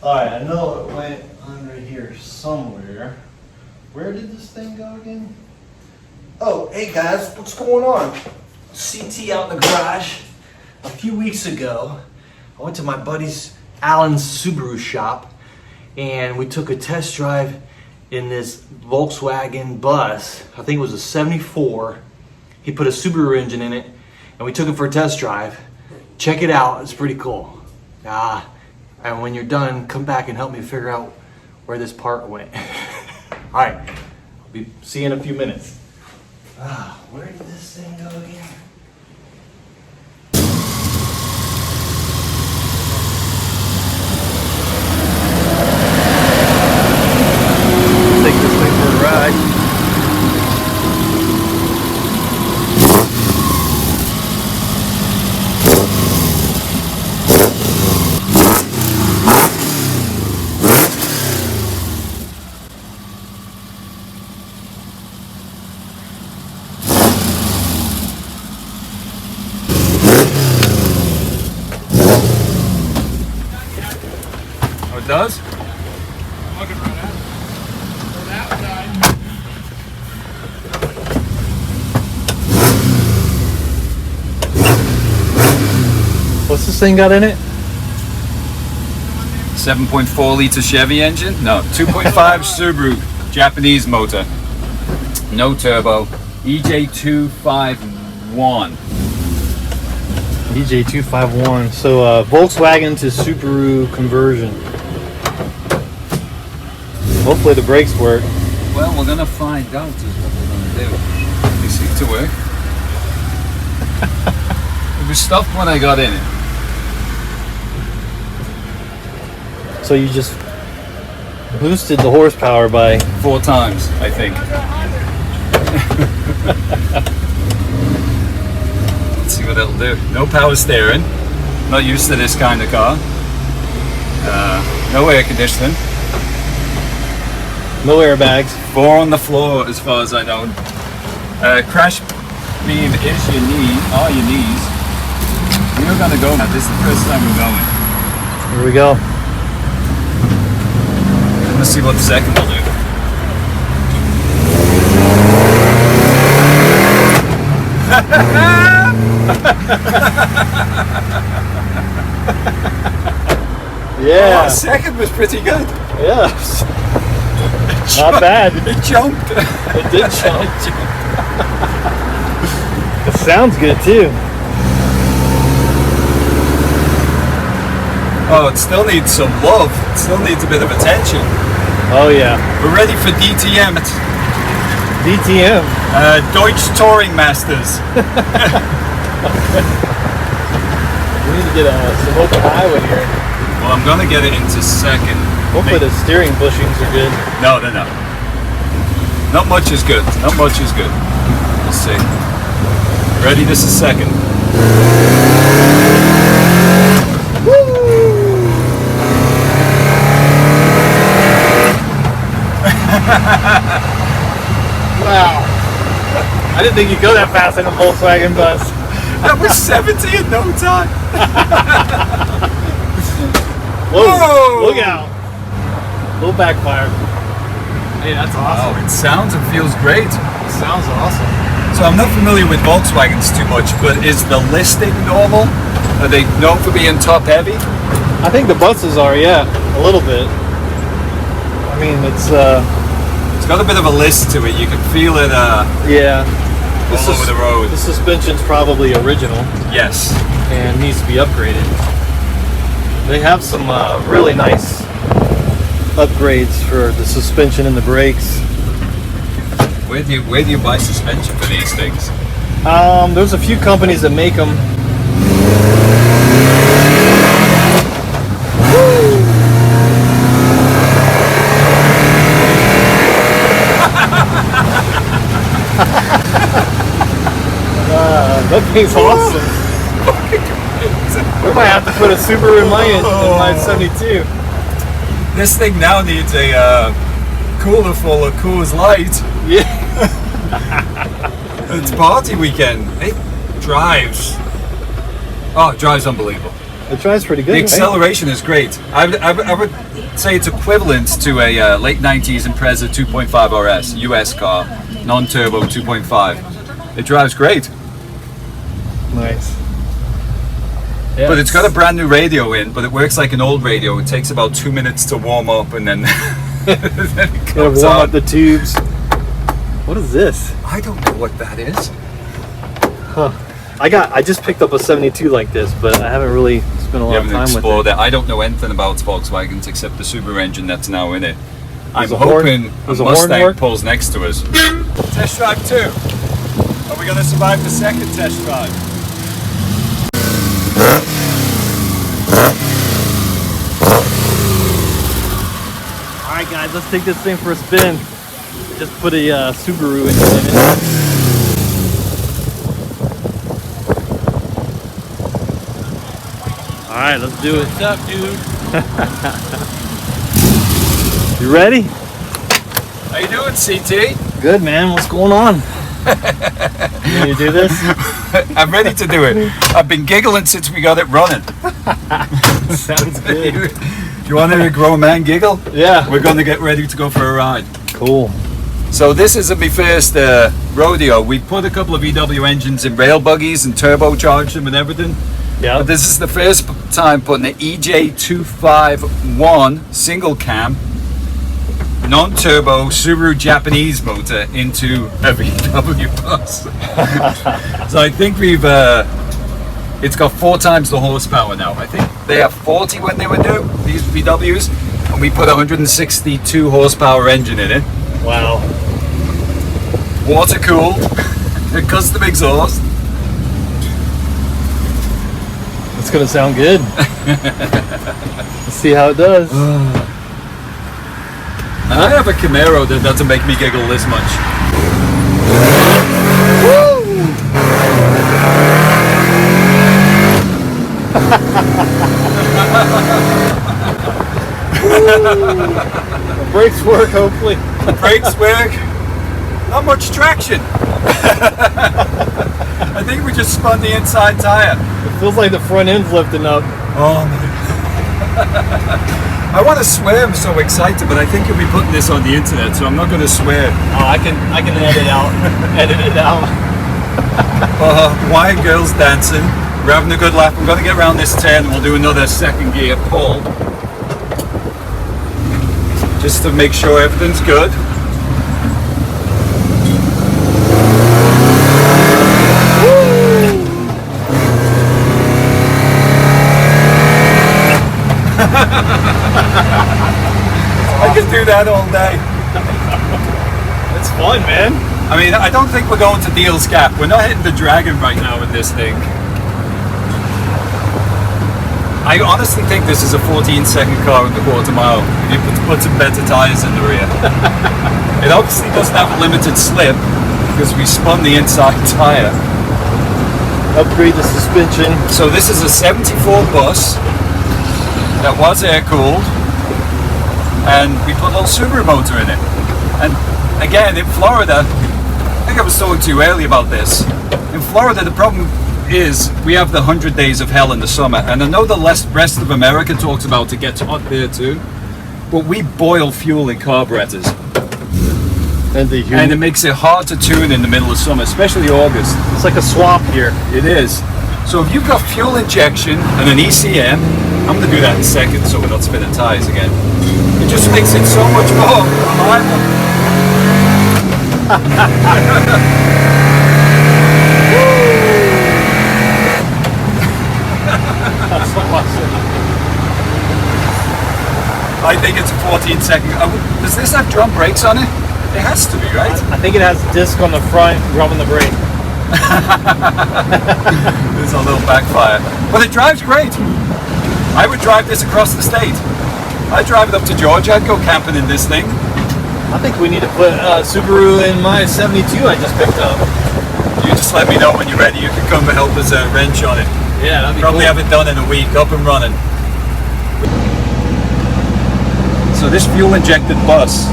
Alright, I know it went under here somewhere. Where did this thing go again? Oh, hey guys, what's going on? CT out in the garage. A few weeks ago, I went to my buddy's Alan's Subaru shop and we took a test drive in this Volkswagen bus. I think it was a 74. He put a Subaru engine in it and we took it for a test drive. Check it out, it's pretty cool. And when you're done, come back and help me figure out where this part went. All right, I'll be see you in a few minutes. Where did this thing go again? Take this thing for a ride. It does? Looking right at it. So that side. What's this thing got in it? 7.4 liter Chevy engine? No, 2.5 Subaru, Japanese motor. No turbo. EJ251. EJ251. So Volkswagen to Subaru conversion. Hopefully the brakes work. Well, we're gonna find out is what we're gonna do. They seem to work. It was stopped when I got in it. So you just boosted the horsepower by 4 times, I think. Let's see what it'll do. No power steering. Not used to this kind of car. No air conditioning. no airbags. 4 on the floor as far as I know. Crash beam is your knee, are your knees. We're gonna go now. This is the first time we're going. Here we go. Let's see what the second will do. Yeah. Oh, second was pretty good. Yeah. Not bad. It jumped. It did jump. It sounds good too. Oh, it still needs some love. It still needs a bit of attention. Oh yeah. We're ready for DTM. DTM. Deutsch Touring Masters. We need to get some open highway here. Well, I'm gonna get it into second. Hopefully the steering bushings are good. No. Not much is good. Not much is good. We'll see. Ready? This is second. Wow. I didn't think you'd go that fast in a Volkswagen bus. That was 70 in no time. Whoa! Look out. Little backfire. Hey, that's awesome. Oh, it sounds and feels great. It sounds awesome. So I'm not familiar with Volkswagens too much, but is the listing normal? Are they known for being top heavy? I think the buses are, yeah, a little bit. I mean, it's got a bit of a list to it. You can feel it yeah. all over the road. The suspension's probably original Yes. and needs to be upgraded. They have some really nice upgrades for the suspension and the brakes. Where do you buy suspension for these things? There's a few companies that make them. That thing's awesome. We might have to put a Subaru in my 72. This thing now needs a cooler full of Coors Light. Yeah. It's party weekend. It drives. Oh, it drives unbelievable. It drives pretty good. The Right? acceleration is great. I would say it's equivalent to a late 90s Impreza 2.5 RS US car, non-turbo 2.5. It drives great. Nice. Yeah, But it's got a brand new radio in, but it works like an old radio. It takes about 2 minutes to warm up and then, then it gotta comes warm on. up the tubes. What is this? I don't know what that is. Huh. I just picked up a 72 like this, but I haven't really spent a You lot of haven't time with explored it. it. I don't know anything about Volkswagens except the Subaru engine that's now in it. I'm Does the horn- hoping a does the horn Mustang work? pulls next to us. Test drive 2. Are we going to survive the second test drive? Alright guys, let's take this thing for a spin. Just put a Subaru engine in it. Alright, let's do it. What's up, dude? You ready? How you doing, CT? Good man, what's going on? You ready to do this? I'm ready to do it. I've been giggling since we got it running. Sounds good. Do you want to hear a grown man giggle? Yeah. We're going to get ready to go for a ride. Cool. So this isn't my first rodeo. We put a couple of VW engines in rail buggies and turbocharged them and everything. Yeah. But this is the first time putting an EJ251 single cam non-turbo Subaru Japanese motor into a VW bus. So I think we've it's got 4 times the horsepower now. I think they have 40 when they were new, these VWs, and we put a 162 horsepower engine in it. Wow. Water cooled, custom exhaust. It's gonna sound good. Let's see how it does. And I have a Camaro that doesn't make me giggle this much. The brakes work, hopefully. The brakes work. Not much traction. I think we just spun the inside tire. It feels like the front end's lifting up. Oh man. I want to swear, I'm so excited, but I think you'll be putting this on the internet, so I'm not going to swear. Oh, I can edit out. Edit it out. Why girls dancing? We're having a good laugh. I'm going to get around this turn and we'll do another second gear pull. Just to make sure everything's good. I can do that all day. It's fun, man. I mean, I don't think we're going to Deal's Gap. We're not hitting the Dragon right now with this thing. I honestly think this is a 14-second car in the quarter mile. If you put some better tires in the rear. It obviously doesn't have a limited slip because we spun the inside tire. Upgrade the suspension. So this is a 74 bus that was air-cooled, and we put a little Subaru motor in it. And again, in Florida, I think I was talking to you earlier about this. In Florida, the problem is we have the 100 days of hell in the summer, and I know the rest of America talks about it gets hot there too, but we boil fuel in carburetors, And the and it makes it hard to tune in the middle of summer, especially August. it's like a swamp here. It is. So if you've got fuel injection and an ECM, I'm going to do that in a second so we're not spinning tires again. It just makes it so much more reliable. That's awesome. I think it's a 14-second. Does this have drum brakes on it? It has to be, right? I think it has a disc on the front, rubbing the brake. There's a little backfire. But it drives great. I would drive this across the state. I'd drive it up to Georgia. I'd go camping in this thing. I think we need to put Subaru in my 72 I just picked up. You just let me know when you're ready. You can come and help us wrench on it. Yeah, that'd be Probably cool. have it done in a week, up and running. So this fuel injected bus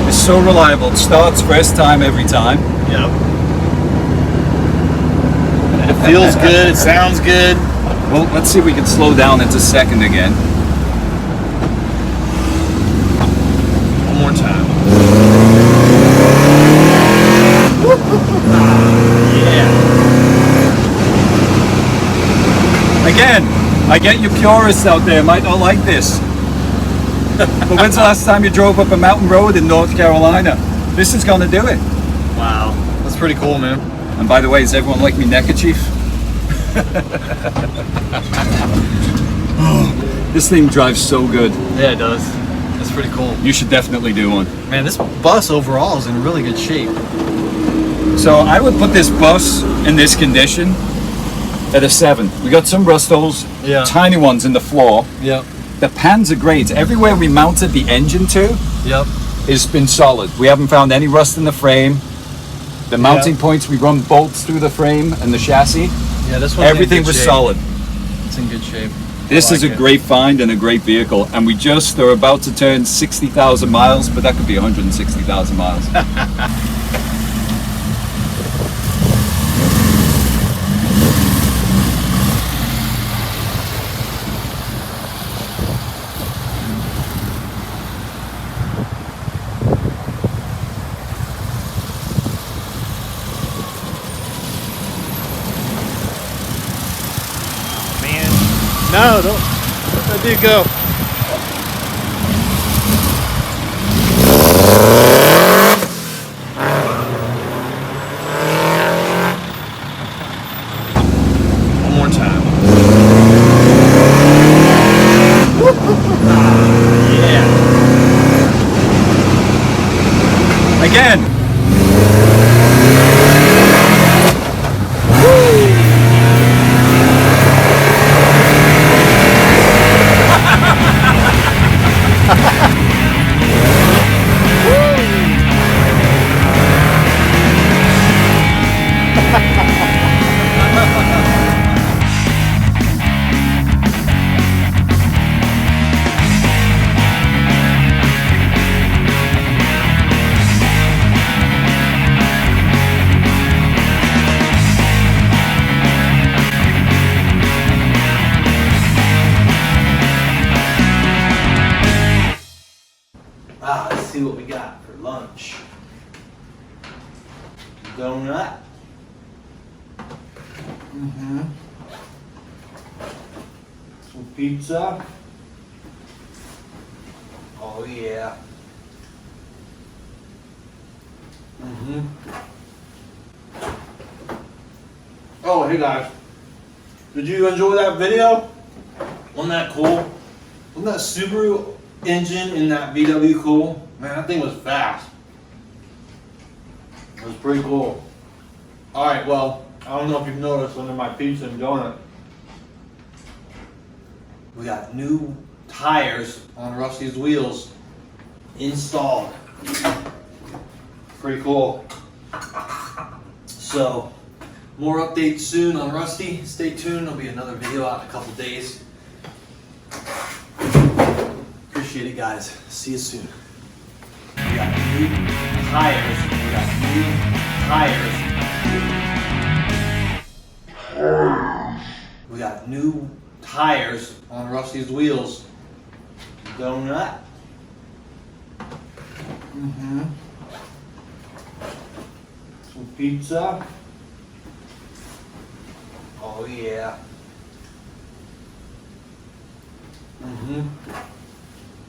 is so reliable. It starts first time every time. Yep. And it feels good. It sounds good. Well, let's see if we can slow down into second again. One more time. Yeah. Again, I get you purists out there might not like this. But when's the last time you drove up a mountain road in North Carolina? This is gonna do it. Wow. That's pretty cool, man. And by the way, does everyone like me neckerchief? This thing drives so good. Yeah, it does. That's pretty cool. You should definitely do one. Man, this bus overall is in really good shape. So I would put this bus in this condition at a 7. We got some rust holes, Yeah. tiny ones in the floor. Yep. The pans are great. Everywhere we mounted the engine to Yep. has been solid. We haven't found any rust in the frame. The mounting points, we run bolts through the frame and the chassis. Yeah, this one's Everything in good was shape. solid. It's in good shape. This I is like a it. great find and a great vehicle. And we just are about to turn 60,000 miles, but that could be 160,000 miles. Man. No, don't let that dude go. One more time. Yeah. Again, Let's see what we got for lunch. Donut. Some pizza. Oh yeah. Oh, hey guys. Did you enjoy that video? Wasn't that cool? Wasn't that Subaru engine in that VW cool? Man, that thing was fast. It was pretty cool. Alright, well, I don't know if you've noticed under my pizza and donut, we got new tires on Rusty's wheels installed. Pretty cool. So, more updates soon on Rusty. Stay tuned, there'll be another video out in a couple days. Appreciate it, guys. See you soon. We got new tires. We got new tires. We got new tires on Rusty's wheels. Donut. Some pizza. Oh yeah.